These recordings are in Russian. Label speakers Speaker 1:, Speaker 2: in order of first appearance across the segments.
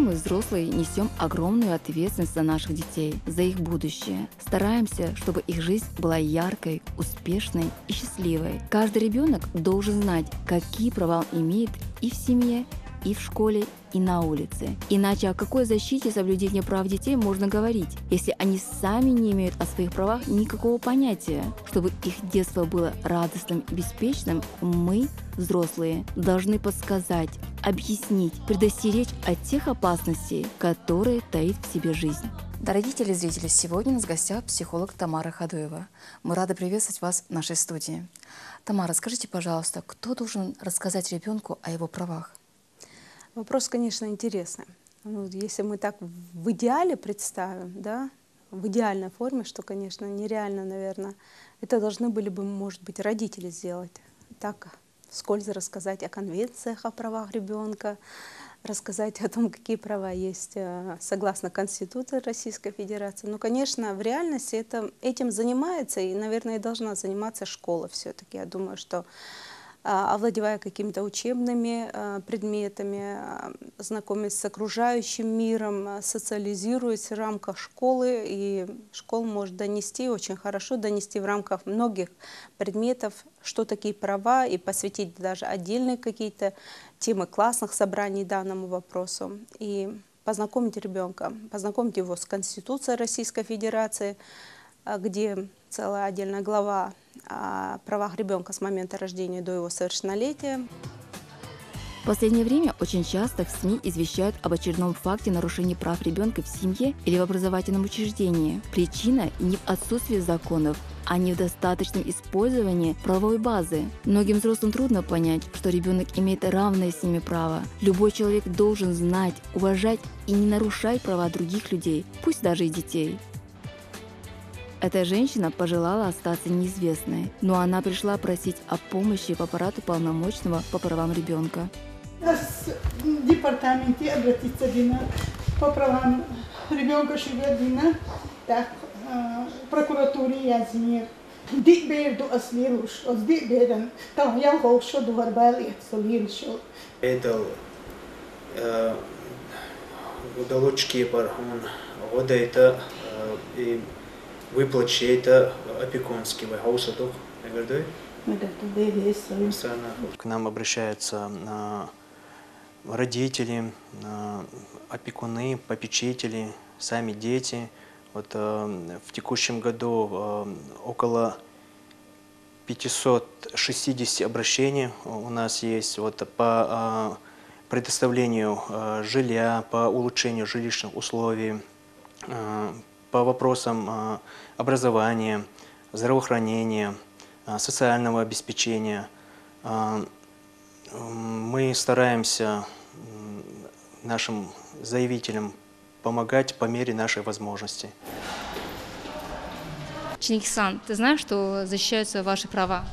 Speaker 1: мы, взрослые, несем огромную ответственность за наших детей, за их будущее. Стараемся, чтобы их жизнь была яркой, успешной и счастливой. Каждый ребенок должен знать, какие права он имеет и в семье, и в школе, и на улице. Иначе о какой защите соблюдения прав детей можно говорить, если они сами не имеют о своих правах никакого понятия? Чтобы их детство было радостным и беспечным, мы, взрослые, должны подсказать, объяснить, предостеречь от тех опасностей, которые таит в себе жизнь. Дорогие телезрители, сегодня у нас в гостях психолог Тамара Хадуева. Мы рады приветствовать вас в нашей студии. Тамара, скажите, пожалуйста, кто должен рассказать ребенку о его правах?
Speaker 2: Вопрос, конечно, интересный. Если мы так в идеале представим, да, в идеальной форме, что, конечно, нереально, наверное, это должны были бы, может быть, родители сделать. Так, вскользь рассказать о конвенциях о правах ребенка, рассказать о том, какие права есть согласно Конституции Российской Федерации. Но, конечно, в реальности этим занимается и, наверное, и должна заниматься школа все-таки. Я думаю, что овладевая какими-то учебными предметами, знакомясь с окружающим миром, социализируясь в рамках школы. И школа может донести, очень хорошо донести в рамках многих предметов, что такие права, и посвятить даже отдельные какие-то темы классных собраний данному вопросу. И познакомить ребенка, познакомить его с Конституцией Российской Федерации, где целая отдельная глава о правах ребенка с момента рождения до его совершеннолетия.
Speaker 1: В последнее время очень часто в СМИ извещают об очередном факте нарушения прав ребенка в семье или в образовательном учреждении. Причина не в отсутствии законов, а не в достаточном использовании правовой базы. Многим взрослым трудно понять, что ребенок имеет равное с ними право. Любой человек должен знать, уважать и не нарушать права других людей, пусть даже и детей. Эта женщина пожелала остаться неизвестной, но она пришла просить о помощи в аппарату полномочного по правам ребенка.
Speaker 3: В департаменте обратиться по правам ребенка живет так прокуратуре Язмир.
Speaker 4: Это удалочки пар он это и выплачи это опекунский хаусатух, к нам обращаются родители, опекуны, попечители, сами дети. Вот в текущем году около 560 обращений у нас есть вот по предоставлению жилья, по улучшению жилищных условий, по вопросам образования, здравоохранения, социального обеспечения. Мы стараемся нашим заявителям помогать по мере нашей возможности.
Speaker 5: Чингисан, ты знаешь, что защищаются ваши права?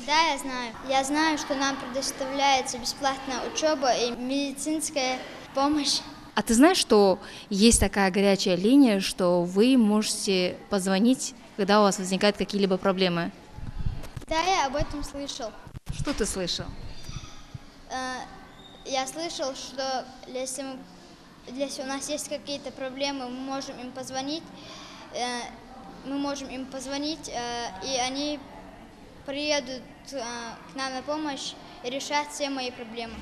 Speaker 6: Да, я знаю. Я знаю, что нам предоставляется бесплатная учеба и медицинская помощь.
Speaker 5: А ты знаешь, что есть такая горячая линия, что вы можете позвонить, когда у вас возникают какие-либо проблемы?
Speaker 6: Да, я об этом слышал.
Speaker 5: Что ты слышал?
Speaker 6: Я слышал, что если у нас есть какие-то проблемы, мы можем им позвонить, и они приедут к нам на помощь и решат все мои проблемы.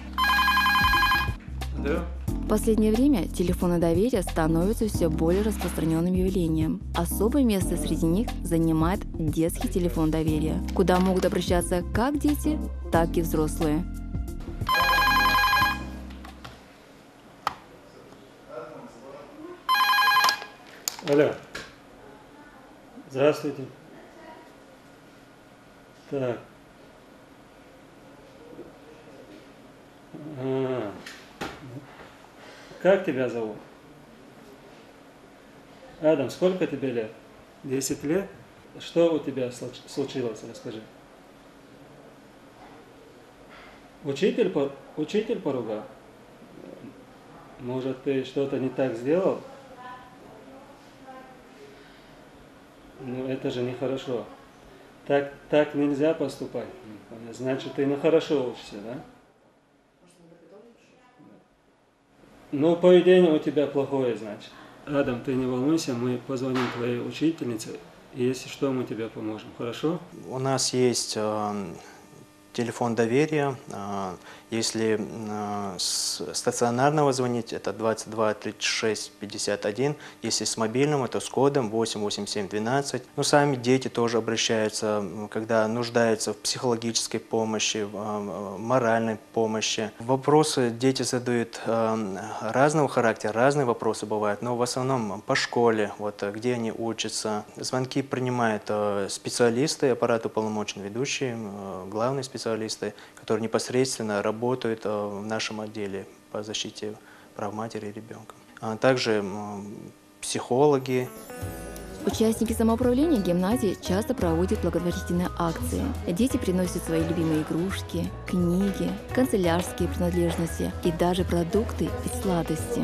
Speaker 4: Да.
Speaker 1: В последнее время телефоны доверия становятся все более распространенным явлением. Особое место среди них занимает детский телефон доверия, куда могут обращаться как дети, так и взрослые.
Speaker 7: Алло. Здравствуйте. Так. Как тебя зовут? Адам, сколько тебе лет? 10 лет? Что у тебя случилось, расскажи. Учитель поругал? Может, ты что-то не так сделал? Ну, это же нехорошо. Так нельзя поступать. Значит, ты хорошо учишься, да? Но поведение у тебя плохое, значит. Адам, ты не волнуйся, мы позвоним твоей учительнице, и если что, мы тебе поможем, хорошо?
Speaker 4: У нас есть телефон доверия. Если с стационарного звонить, это 22 36 51. Если с мобильного, то с кодом 88712. Но сами дети тоже обращаются, когда нуждаются в психологической помощи, в моральной помощи. Вопросы дети задают разного характера, разные вопросы бывают, но в основном по школе, вот, где они учатся. Звонки принимают специалисты, аппарат уполномоченный ведущий, главные специалисты, которые непосредственно работают в нашем отделе по защите прав матери и ребенка. А также психологи.
Speaker 1: Участники самоуправления гимназии часто проводят благотворительные акции. Дети приносят свои любимые игрушки, книги, канцелярские принадлежности и даже продукты и сладости.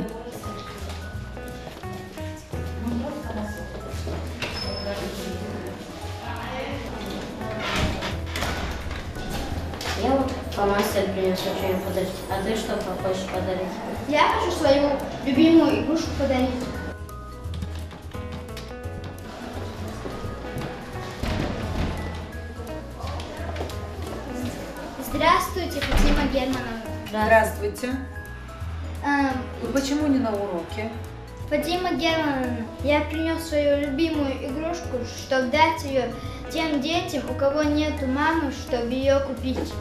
Speaker 8: Я вот фломастер принес что-нибудь подарить. А ты что хочешь подарить?
Speaker 6: Я хочу свою любимую игрушку подарить. Здравствуйте, Фатима Германовна.
Speaker 9: Здравствуйте. Вы почему не на уроке?
Speaker 6: Фатима Германовна, я принес свою любимую игрушку, чтобы дать ее тем детям, у кого нету мамы, чтобы ее купить.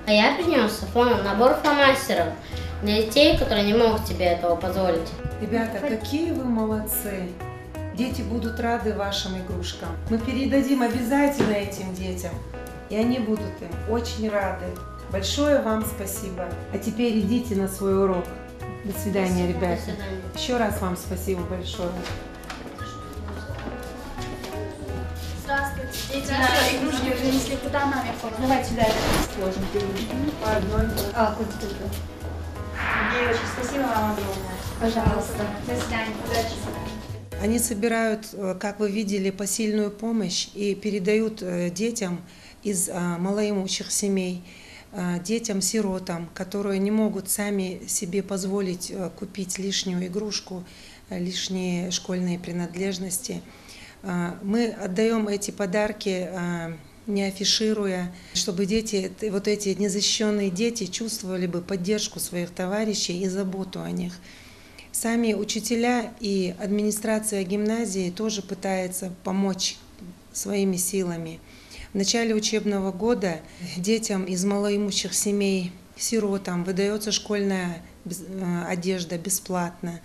Speaker 8: А я принес набор фломастеров для детей, которые не могут тебе этого позволить.
Speaker 9: Ребята, какие вы молодцы! Дети будут рады вашим игрушкам. Мы передадим обязательно этим детям, и они будут им очень рады. Большое вам спасибо. А теперь идите на свой урок. До свидания, ребята.
Speaker 8: До свидания.
Speaker 9: Еще раз вам спасибо большое.
Speaker 10: Здравствуйте, дети. Наши игрушки уже несли куда маме форму. Давайте сюда сложим.
Speaker 9: По одной.
Speaker 10: Девочки, спасибо вам огромное. Пожалуйста. До свидания. Удачи.
Speaker 9: Они собирают, как вы видели, посильную помощь и передают детям из малоимущих семей, детям-сиротам, которые не могут сами себе позволить купить лишнюю игрушку, лишние школьные принадлежности. Мы отдаем эти подарки, не афишируя, чтобы дети, вот эти незащищенные дети, чувствовали бы поддержку своих товарищей и заботу о них. Сами учителя и администрация гимназии тоже пытаются помочь своими силами. В начале учебного года детям из малоимущих семей, сиротам, выдается школьная одежда бесплатно.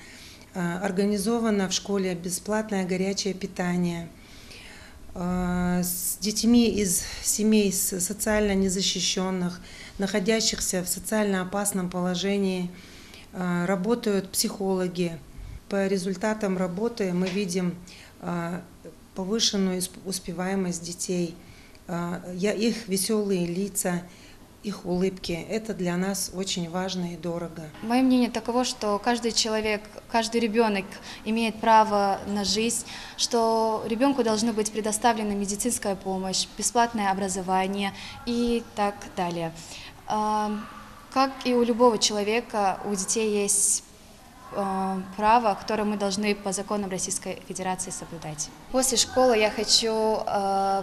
Speaker 9: Организовано в школе бесплатное горячее питание. С детьми из семей социально незащищенных, находящихся в социально опасном положении, работают психологи. По результатам работы мы видим повышенную успеваемость детей. Их веселые лица, их улыбки – это для нас очень важно и дорого.
Speaker 11: Мое мнение таково, что каждый человек, каждый ребенок имеет право на жизнь, что ребенку должна быть предоставлена медицинская помощь, бесплатное образование и так далее. Как и у любого человека, у детей есть право, которое мы должны по законам Российской Федерации соблюдать. После школы я хочу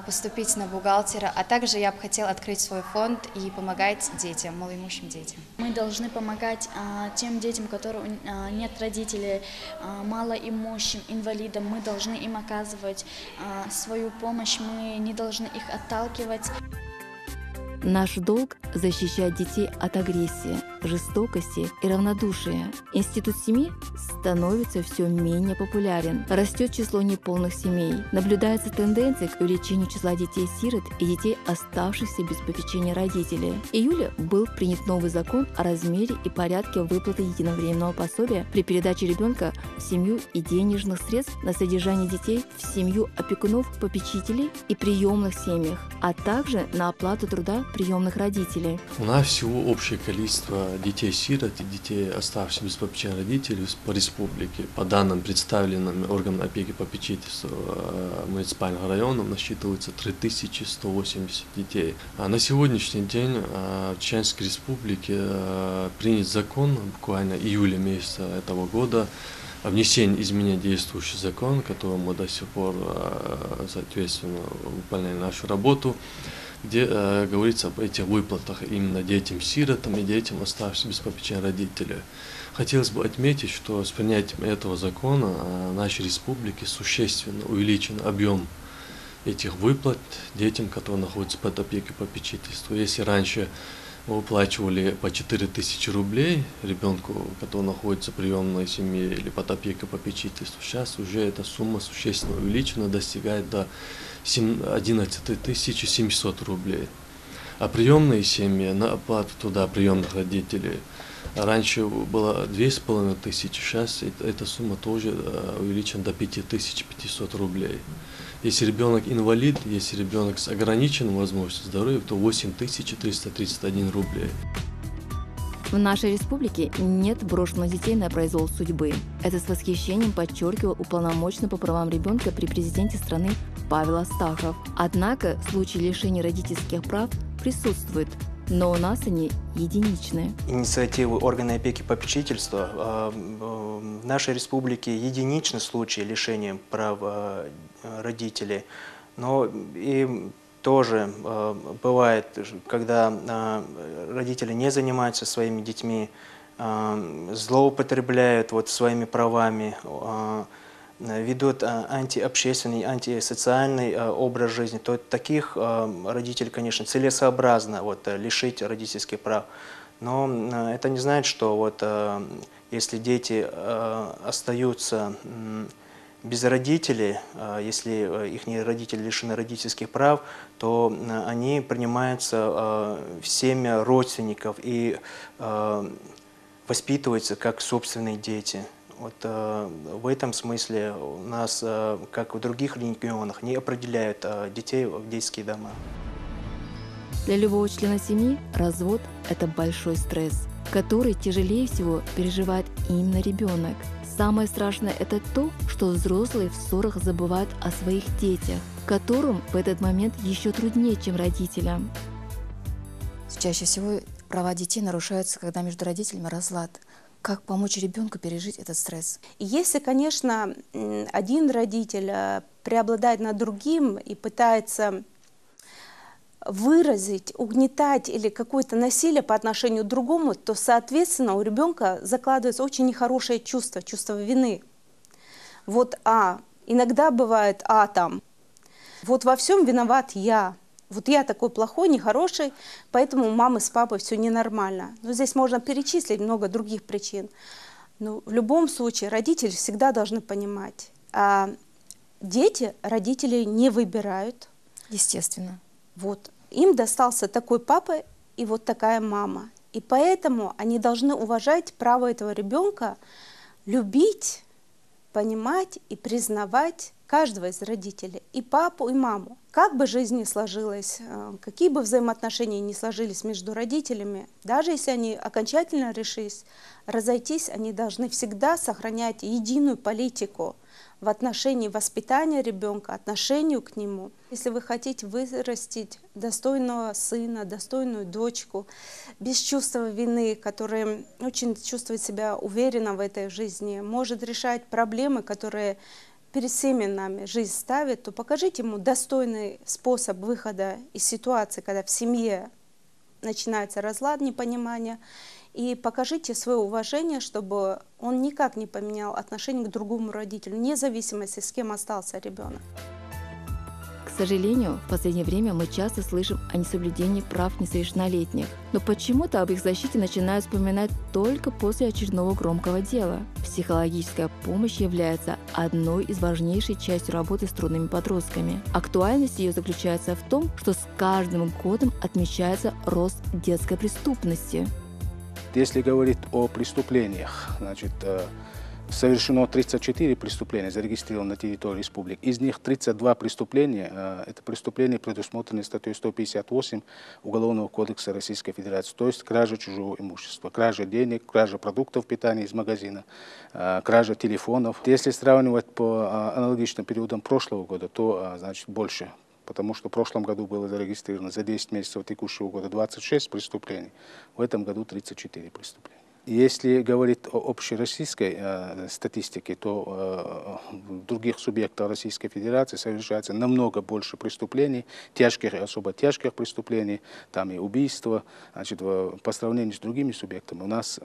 Speaker 11: поступить на бухгалтера, а также я бы хотела открыть свой фонд и помогать детям, малоимущим детям.
Speaker 10: Мы должны помогать тем детям, у которых нет родителей, малоимущим, инвалидам. Мы должны им оказывать свою помощь, мы не должны их отталкивать.
Speaker 1: Наш долг – защищать детей от агрессии, жестокости и равнодушия. Институт семьи становится все менее популярен. Растет число неполных семей. Наблюдается тенденция к увеличению числа детей-сирот и детей, оставшихся без попечения родителей. В июле был принят новый закон о размере и порядке выплаты единовременного пособия при передаче ребенка в семью и денежных средств на содержание детей в семью опекунов, попечителей и приемных семьях, а также на оплату труда приемных родителей.
Speaker 12: У нас всего общее количество детей-сирот и детей, оставшихся без попечения родителей по республике, по данным, представленным органом опеки и попечительства муниципальных районов, насчитывается 3180 детей. А на сегодняшний день в Чеченской республике принят закон, буквально июля месяца этого года, о внесении изменений в действующий закон, которым мы до сих пор, соответственно, выполняем нашу работу, где говорится об этих выплатах именно детям-сиротам и детям, оставшимся без попечения родителей. Хотелось бы отметить, что с принятием этого закона в нашей республике существенно увеличен объем этих выплат детям, которые находятся под опекой попечительства. Если раньше мы выплачивали по 4000 рублей ребенку, который находится в приемной семье или под опекой попечительства, сейчас уже эта сумма существенно увеличена, достигает до 11 700 рублей. А приемные семьи на оплату туда приемных родителей раньше было 2500, сейчас эта сумма тоже увеличена до 5500 рублей. Если ребенок инвалид, если ребенок с ограниченной возможностью здоровья, то 8331 рублей.
Speaker 1: В нашей республике нет брошенных детей на произвол судьбы. Это с восхищением подчеркивал уполномоченный по правам ребенка при президенте страны Павел Астахов. Однако случаи лишения родительских прав присутствуют, но у нас они единичные.
Speaker 4: Инициативы органа опеки и попечительства в нашей республике единичный случай лишения прав родителей, но и тоже бывает, когда родители не занимаются своими детьми, злоупотребляют своими правами, ведут антиобщественный, антисоциальный образ жизни, то таких родителей, конечно, целесообразно лишить родительских прав. Но это не значит, что если дети остаются без родителей, если их родители лишены родительских прав, то они принимаются в семьи родственников и воспитываются как собственные дети. В этом смысле у нас, как в других регионах, не определяют детей в детские дома.
Speaker 1: Для любого члена семьи развод – это большой стресс, который тяжелее всего переживает именно ребенок. Самое страшное – это то, что взрослые в ссорах забывают о своих детях, которым в этот момент еще труднее, чем родителям.
Speaker 13: Чаще всего права детей нарушаются, когда между родителями разлад. Как помочь ребенку пережить этот стресс?
Speaker 2: И если, конечно, один родитель преобладает над другим и пытается выразить, угнетать или какое-то насилие по отношению к другому, то, соответственно, у ребенка закладывается очень нехорошее чувство, чувство вины. Иногда бывает, во всем виноват я. Я такой плохой, нехороший, поэтому у мамы с папой все ненормально. Но здесь можно перечислить много других причин. Но в любом случае родители всегда должны понимать, дети родителей не выбирают.
Speaker 13: Естественно.
Speaker 2: Им достался такой папа и такая мама. И поэтому они должны уважать право этого ребенка любить, понимать и признавать каждого из родителей, и папу, и маму. Как бы жизнь ни сложилась, какие бы взаимоотношения ни сложились между родителями, даже если они окончательно решились разойтись, они должны всегда сохранять единую политику в отношении воспитания ребенка, отношению к нему. Если вы хотите вырастить достойного сына, достойную дочку, без чувства вины, который очень чувствует себя уверенно в этой жизни, может решать проблемы, которые перед всеми нами жизнь ставит, то покажите ему достойный способ выхода из ситуации, когда в семье начинается разлад, непонимание, и покажите свое уважение, чтобы он никак не поменял отношение к другому родителю, вне зависимости, с кем остался ребенок.
Speaker 1: К сожалению, в последнее время мы часто слышим о несоблюдении прав несовершеннолетних, но почему-то об их защите начинают вспоминать только после очередного громкого дела. Психологическая помощь является одной из важнейших частей работы с трудными подростками. Актуальность ее заключается в том, что с каждым годом отмечается рост детской преступности.
Speaker 14: Если говорить о преступлениях, Совершено 34 преступления, зарегистрировано на территории республики. Из них 32 преступления, это преступления, предусмотренные статьей 158 Уголовного кодекса Российской Федерации, то есть кража чужого имущества, кража денег, кража продуктов питания из магазина, кража телефонов. Если сравнивать по аналогичным периодам прошлого года, то значит больше, потому что в прошлом году было зарегистрировано за 10 месяцев текущего года 26 преступлений, в этом году 34 преступления. Если говорить о общероссийской статистике, то в других субъектах Российской Федерации совершается намного больше преступлений, тяжких и особо тяжких преступлений, там и убийства. Значит, по сравнению с другими субъектами у нас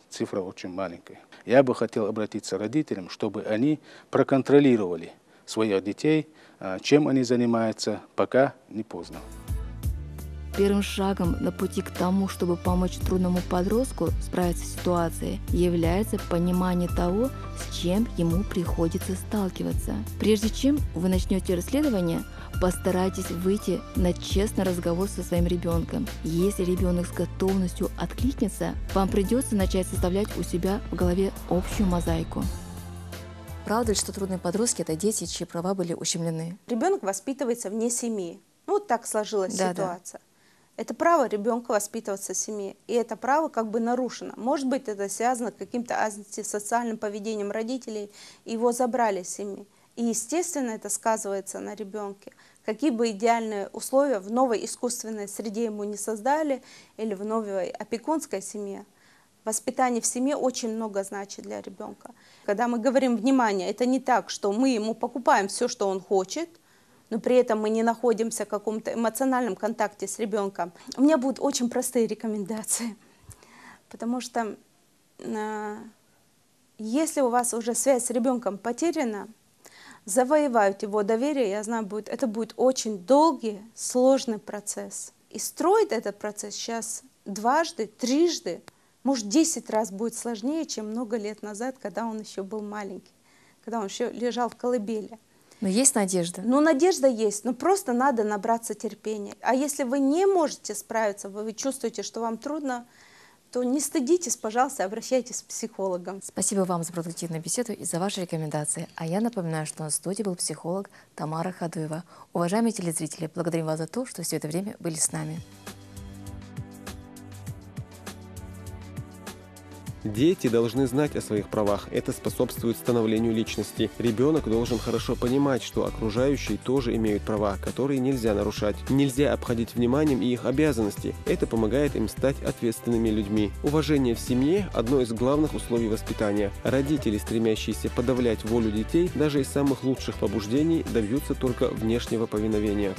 Speaker 14: цифра очень маленькая. Я бы хотел обратиться к родителям, чтобы они проконтролировали своих детей, чем они занимаются, пока не поздно.
Speaker 1: Первым шагом на пути к тому, чтобы помочь трудному подростку справиться с ситуацией, является понимание того, с чем ему приходится сталкиваться. Прежде чем вы начнете расследование, постарайтесь выйти на честный разговор со своим ребенком. Если ребенок с готовностью откликнется, вам придется начать составлять у себя в голове общую мозаику.
Speaker 13: Правда ли, что трудные подростки – это дети, чьи права были ущемлены?
Speaker 2: Ребенок воспитывается вне семьи. Ну, вот так сложилась ситуация. Это право ребенка воспитываться в семье, и это право как бы нарушено. Может быть, это связано с каким-то антисоциальным поведением родителей, его забрали из семьи. И, естественно, это сказывается на ребенке. Какие бы идеальные условия в новой искусственной среде ему не создали, или в новой опекунской семье, воспитание в семье очень много значит для ребенка. Когда мы говорим «внимание», это не так, что мы ему покупаем все, что он хочет, но при этом мы не находимся в каком-то эмоциональном контакте с ребенком. У меня будут очень простые рекомендации, потому что если у вас уже связь с ребенком потеряна, завоевать его доверие, я знаю, это будет очень долгий, сложный процесс. И строить этот процесс сейчас дважды, трижды, может 10 раз будет сложнее, чем много лет назад, когда он еще был маленький, когда он еще лежал в колыбели.
Speaker 13: Но есть надежда?
Speaker 2: Ну, надежда есть, но просто надо набраться терпения. А если вы не можете справиться, вы чувствуете, что вам трудно, то не стыдитесь, пожалуйста, обращайтесь к психологам.
Speaker 13: Спасибо вам за продуктивную беседу и за ваши рекомендации. А я напоминаю, что на студии был психолог Тамара Хадуева. Уважаемые телезрители, благодарим вас за то, что все это время были с нами.
Speaker 15: Дети должны знать о своих правах. Это способствует становлению личности. Ребенок должен хорошо понимать, что окружающие тоже имеют права, которые нельзя нарушать. Нельзя обходить вниманием и их обязанности. Это помогает им стать ответственными людьми. Уважение в семье – одно из главных условий воспитания. Родители, стремящиеся подавлять волю детей, даже из самых лучших побуждений, добьются только внешнего повиновения.